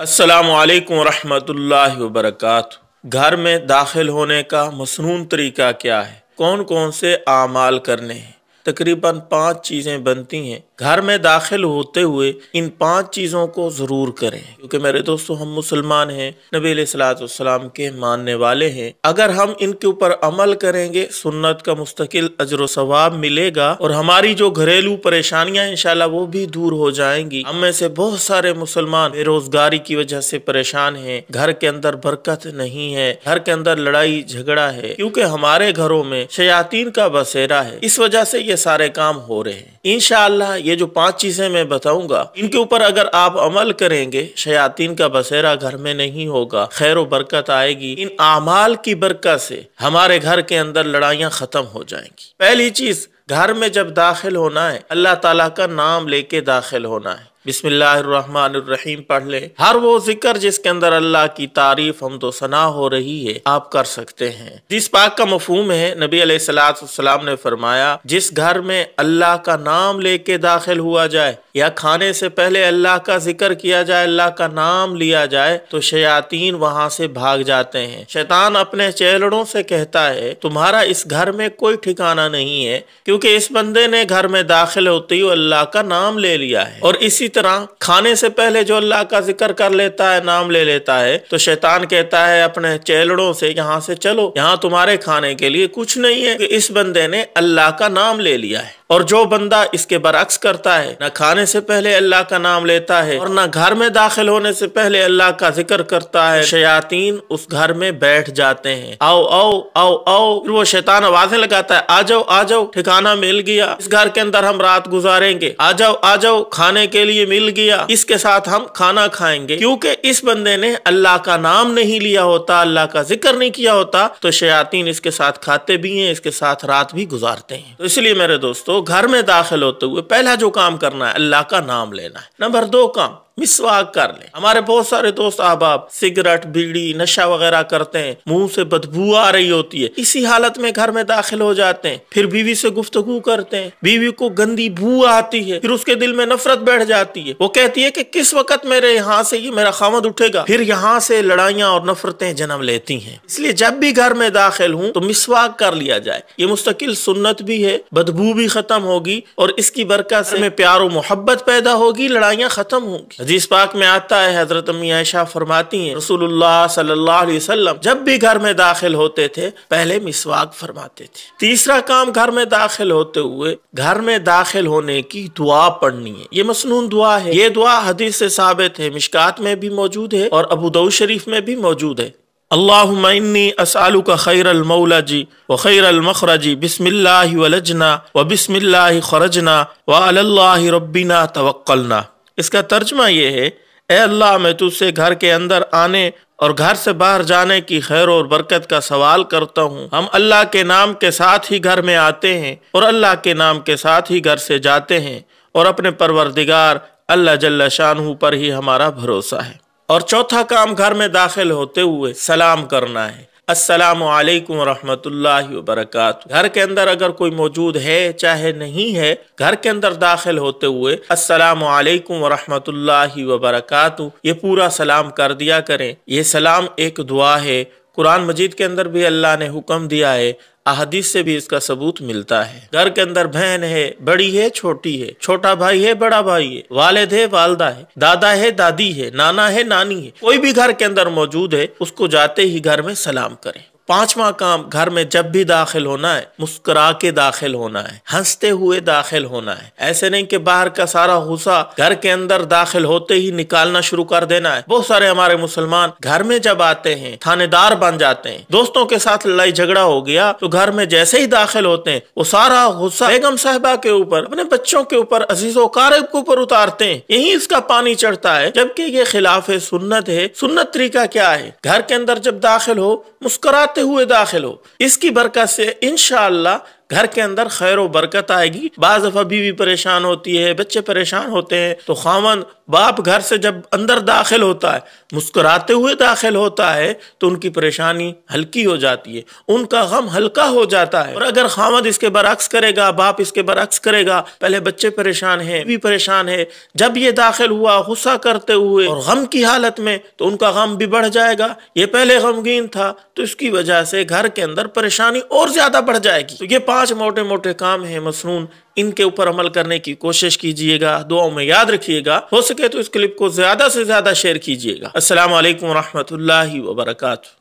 अस्सलामु अलैकुम वरहमतुल्लाहि वबरकातुहू। घर में दाखिल होने का मसनून तरीका क्या है, कौन कौन से आमाल करने हैं? तकरीबन 5 चीज़ें बनती हैं। घर में दाखिल होते हुए इन 5 चीज़ों को ज़रूर करें, क्योंकि मेरे दोस्तों हम मुसलमान हैं, नबी अलैहिस्सलाम के मानने वाले हैं। अगर हम इनके ऊपर अमल करेंगे सुन्नत का मुस्तकिल अजर सवाब मिलेगा और हमारी जो घरेलू परेशानियां इंशाल्लाह वो भी दूर हो जाएंगी। हम में से बहुत सारे मुसलमान बेरोजगारी की वजह से परेशान हैं, घर के अंदर बरकत नहीं है, घर के अंदर लड़ाई झगड़ा है, क्योंकि हमारे घरों में शयातीन का बसेरा है। इस वजह से ये सारे काम हो रहे हैं। इंशाअल्लाह ये जो 5 चीजें मैं बताऊंगा इनके ऊपर अगर आप अमल करेंगे शयातीन का बसेरा घर में नहीं होगा, खैर व बरकत आएगी। इन आमाल की बरकत से हमारे घर के अंदर लड़ाइयां खत्म हो जाएंगी। पहली चीज, घर में जब दाखिल होना है अल्लाह ताला का नाम लेके दाखिल होना है। बिस्मिल्लाहिर्रहमानिर्रहीम पढ़ ले। हर वो जिक्र जिसके अंदर अल्लाह की तारीफ हम तो सना हो रही है आप कर सकते हैं। जिस पाक का मफहूम है, नबी अलैहिस्सलाम ने फरमाया जिस घर में अल्लाह का नाम लेके दाखिल हुआ जाए या खाने से पहले अल्लाह का जिक्र किया जाए, अल्लाह का नाम लिया जाए, तो शयातीन वहां से भाग जाते हैं। शैतान अपने चेलड़ों से कहता है तुम्हारा इस घर में कोई ठिकाना नहीं है, क्योंकि इस बंदे ने घर में दाखिल होते ही अल्लाह का नाम ले लिया है। और इसी तरह खाने से पहले जो अल्लाह का जिक्र कर लेता है, नाम ले लेता है, तो शैतान कहता है अपने चेलड़ों से यहाँ से चलो, यहाँ तुम्हारे खाने के लिए कुछ नहीं है, कि इस बंदे ने अल्लाह का नाम ले लिया है। और जो बंदा इसके बरअक्स करता है, न खाने से पहले अल्लाह का नाम लेता है और न घर में दाखिल होने से पहले अल्लाह का जिक्र करता है, शयातीन उस घर में बैठ जाते हैं। आओ आओ आओ आओ, फिर वो शैतान आवाजें लगाता है, आ जाओ आ जाओ, ठिकाना मिल गया, इस घर के अंदर हम रात गुजारेंगे, आ जाओ, खाने के लिए मिल गया, इसके साथ हम खाना खाएंगे। क्योंकि इस बंदे ने अल्लाह का नाम नहीं लिया होता, अल्लाह का जिक्र नहीं किया होता, तो शयातीन इसके साथ खाते भी हैं, इसके साथ रात भी गुजारते हैं। तो इसलिए मेरे दोस्तों घर में दाखिल होते हुए पहला जो काम करना है अल्लाह का नाम लेना है। नंबर 2 काम, मिसवाक कर ले। हमारे बहुत सारे दोस्त अहबाब सिगरेट बीड़ी नशा वगैरह करते हैं, मुंह से बदबू आ रही होती है, इसी हालत में घर में दाखिल हो जाते हैं। फिर बीवी से गुफ्तगू करते हैं, बीवी को गंदी बू आती है, फिर उसके दिल में नफरत बैठ जाती है। वो कहती है कि किस वक्त मेरे यहाँ से ये मेरा खामद उठेगा, फिर यहाँ से लड़ाइयाँ और नफरतें जन्म लेती हैं। इसलिए जब भी घर में दाखिल हूँ तो मिसवाक कर लिया जाए। ये मुस्तकिल सुन्नत भी है, बदबू भी खत्म होगी और इसकी बरकत से प्यार और मोहब्बत पैदा होगी, लड़ाइयाँ खत्म होंगी। हदीस पाक में आता है, हजरत अम्मी आयशा फरमाती हैं रसूलुल्लाह सल्लल्लाहु अलैहि वसल्लम जब भी घर में दाखिल होते थे पहले मिसवाक फरमाते थे। तीसरा काम, घर में दाखिल होते हुए घर में दाखिल होने की दुआ पढ़नी है। ये मसनून दुआ है। ये दुआ हदीस से साबित है, मिशकात में भी मौजूद है और अबू दाऊद शरीफ में भी मौजूद है। अल्लाहुम्मा इन्नी अस्अलुका खैरल मौलजी व खैरल मखरजी बिस्मिल्लाहि वलजना व बिस्मिल्लाहि खरजना व अलल्लाहि रब्बिना तवक्कलना। इसका तर्जुमा ये है, ए अल्लाह मैं तुझसे घर के अंदर आने और घर से बाहर जाने की खैर और बरकत का सवाल करता हूँ। हम अल्लाह के नाम के साथ ही घर में आते हैं और अल्लाह के नाम के साथ ही घर से जाते हैं और अपने परवरदिगार अल्लाह जल्ल शानहू पर ही हमारा भरोसा है। और चौथा काम, घर में दाखिल होते हुए सलाम करना है, अस्सलामु अलैकुम वरहमतुल्लाहि वबरकातुहू। घर के अंदर अगर कोई मौजूद है चाहे नहीं है, घर के अंदर दाखिल होते हुए अस्सलामु अलैकुम वरहमतुल्लाहि वबरकातुहू ये पूरा सलाम कर दिया करें। ये सलाम एक दुआ है, कुरान मजीद के अंदर भी अल्लाह ने हुक्म दिया है, अहदीस से भी इसका सबूत मिलता है। घर के अंदर बहन है, बड़ी है छोटी है, छोटा भाई है बड़ा भाई है, वालिद है वालदा है, दादा है दादी है, नाना है नानी है, कोई भी घर के अंदर मौजूद है उसको जाते ही घर में सलाम करें। 5वां काम, घर में जब भी दाखिल होना है मुस्कुरा के दाखिल होना है, हंसते हुए दाखिल होना है। ऐसे नहीं कि बाहर का सारा गुस्सा घर के अंदर दाखिल होते ही निकालना शुरू कर देना है। बहुत सारे हमारे मुसलमान घर में जब आते हैं थानेदार बन जाते हैं। दोस्तों के साथ लड़ाई झगड़ा हो गया तो घर में जैसे ही दाखिल होते हैं वो सारा गुस्सा बेगम साहिबा के ऊपर, अपने बच्चों के ऊपर, अजीजों कारिब के ऊपर उतारते हैं, यही इसका पानी चढ़ता है, जबकि ये खिलाफ सुन्नत है। सुन्नत तरीका क्या है, घर के अंदर जब दाखिल हो मुस्कुराते हुए दाखिल हो। इसकी बरकत से इंशाअल्लाह گھر کے اندر خیر و برکت آئے گی۔ بعض دفعہ بیوی پریشان ہوتی ہے، بچے پریشان ہوتے ہیں، تو خاوند باپ گھر سے جب اندر داخل ہوتا ہے، مسکراتے ہوئے داخل ہوتا ہے، تو ان کی پریشانی ہلکی ہو جاتی ہے، ان کا غم ہلکا ہو جاتا ہے۔ اور اگر خاوند اس کے برعکس کرے گا، باپ اس کے برعکس کرے گا، پہلے بچے پریشان ہیں، بیوی پریشان ہے، جب یہ داخل ہوا غصہ کرتے ہوئے اور غم کی حالت میں، تو ان کا غم بھی بڑھ جائے گا۔ یہ پہلے غمگین تھا، تو اس کی وجہ سے گھر کے اندر پریشانی اور زیادہ بڑھ جائے گی۔ تو یہ 5 موٹے موٹے کام ہیں مسنون، ان کے اوپر عمل کرنے کی کوشش کیجئے گا، دعاؤں میں یاد رکھیے گا، ہو سکے تو اس کلپ کو زیادہ سے زیادہ شیئر کیجئے گا۔ السلام علیکم ورحمۃ اللہ وبرکاتہ۔